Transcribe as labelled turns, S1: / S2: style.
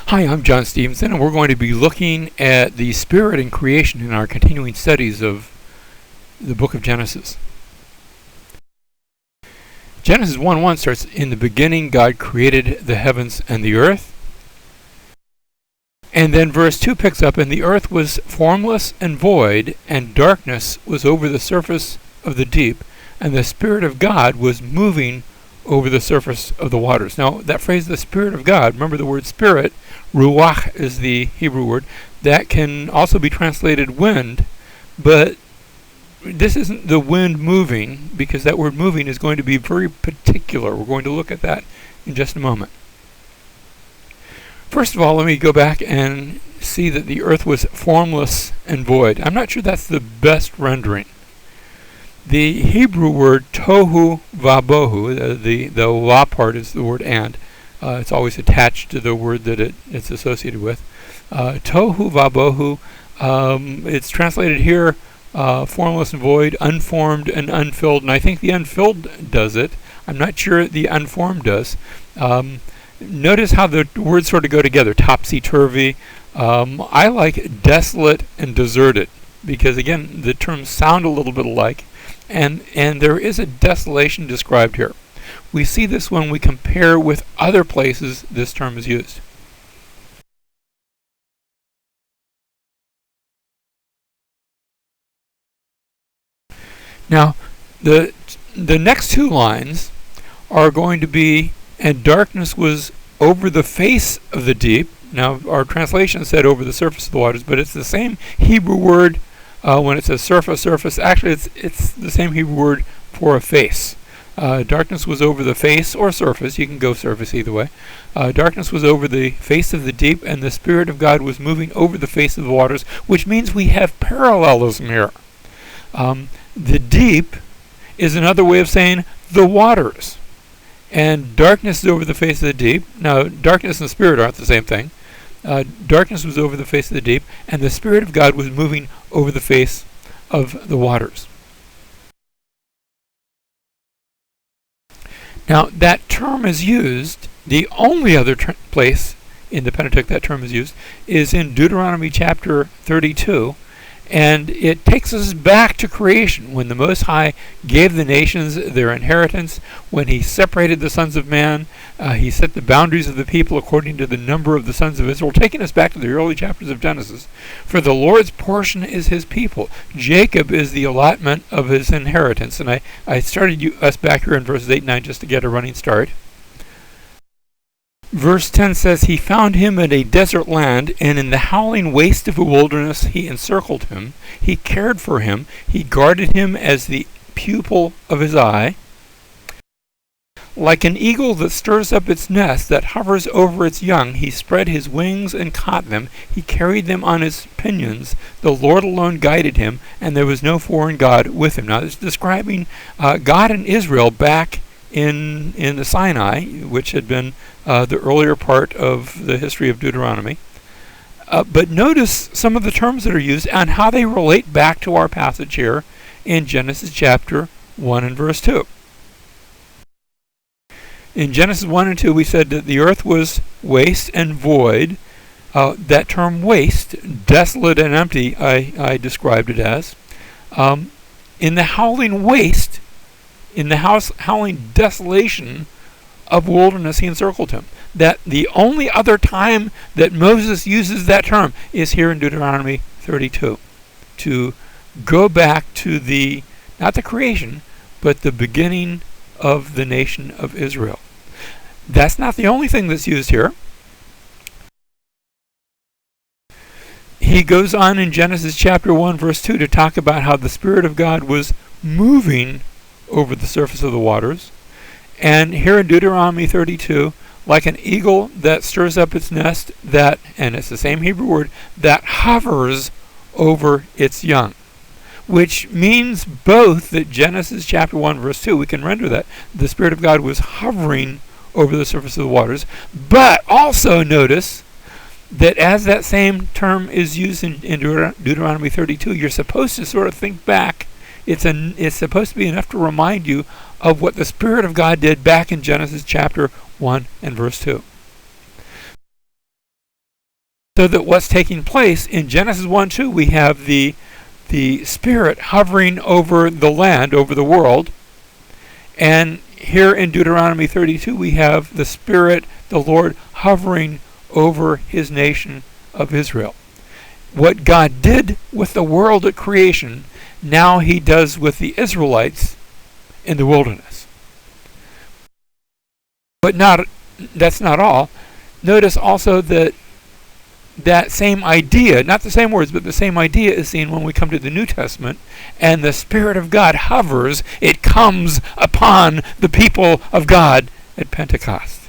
S1: Hi, I'm John Stevenson, and we're going to be looking at the Spirit and creation in our continuing studies of the book of Genesis. Genesis 1:1 starts, "In the beginning God created the heavens and the earth." And then verse 2 picks up, "And the earth was formless and void, and darkness was over the surface of the deep, and the Spirit of God was moving over the surface of the waters." Now, that phrase, the Spirit of God, remember the word spirit, ruach is the Hebrew word, that can also be translated wind, but this isn't the wind moving, because that word moving is going to be very particular. We're going to look at that in just a moment. First of all, let me go back and see that the earth was formless and void. I'm not sure that's the best rendering. The Hebrew word tohu vabohu, the va part is the word and. It's always attached to the word that it's associated with. Tohu vabohu, it's translated here formless and void, unformed and unfilled, and I think the unfilled does it. I'm not sure the unformed does. Notice how the words sort of go together, topsy-turvy. I like desolate and deserted, because again, the terms sound a little bit alike. And there is a desolation described here. We see this when we compare with other places this term is used. Now, the next two lines are going to be, "And darkness was over the face of the deep." Now, our translation said over the surface of the waters, but it's the same Hebrew word. When it says surface, actually it's the same Hebrew word for a face. Darkness was over the face or surface. You can go surface either way. Darkness was over the face of the deep, and the Spirit of God was moving over the face of the waters, which means we have parallelism here. The deep is another way of saying the waters. And darkness is over the face of the deep. Now, darkness and spirit aren't the same thing. Darkness was over the face of the deep, and the Spirit of God was moving over the face of the waters. Now, that term is used, the only other place in the Pentateuch that term is used is in Deuteronomy chapter 32, and it takes us back to creation, when the Most High gave the nations their inheritance, when he separated the sons of man, he set the boundaries of the people according to the number of the sons of Israel, taking us back to the early chapters of Genesis. For the Lord's portion is his people. Jacob is the allotment of his inheritance. And I started us back here in verses 8 and 9 just to get a running start. Verse 10 says, "He found him in a desert land, and in the howling waste of a wilderness he encircled him. He cared for him. He guarded him as the pupil of his eye. Like an eagle that stirs up its nest, that hovers over its young, he spread his wings and caught them. He carried them on his pinions. The Lord alone guided him, and there was no foreign god with him." Now, it's describing God and Israel back in the Sinai, which had been the earlier part of the history of Deuteronomy. But notice some of the terms that are used and how they relate back to our passage here in Genesis chapter 1 and verse 2. In Genesis 1 and 2, we said that the earth was waste and void. That term waste, desolate and empty, I described it as. In the howling waste, in the howling desolation of wilderness, he encircled him. That the only other time that Moses uses that term is here in Deuteronomy 32, to go back to not the creation, but the beginning of the nation of Israel. That's not the only thing that's used here. He goes on in Genesis chapter 1 verse 2 to talk about how the Spirit of God was moving over the surface of the waters. And here in Deuteronomy 32, like an eagle that stirs up its nest, and it's the same Hebrew word, that hovers over its young. Which means both that Genesis chapter 1 verse 2, we can render that the Spirit of God was hovering over the surface of the waters, but also notice that as that same term is used in Deuteronomy 32, you're supposed to sort of think back. It's supposed to be enough to remind you of what the Spirit of God did back in Genesis chapter 1 and verse 2. So that what's taking place in Genesis 1:2, we have the Spirit hovering over the land, over the world. And here in Deuteronomy 32, we have the Spirit, the Lord, hovering over his nation of Israel. What God did with the world at creation, now he does with the Israelites in the wilderness. But that's not all. Notice also that same idea, not the same words, but the same idea is seen when we come to the New Testament, and the Spirit of God hovers, it comes upon the people of God at Pentecost.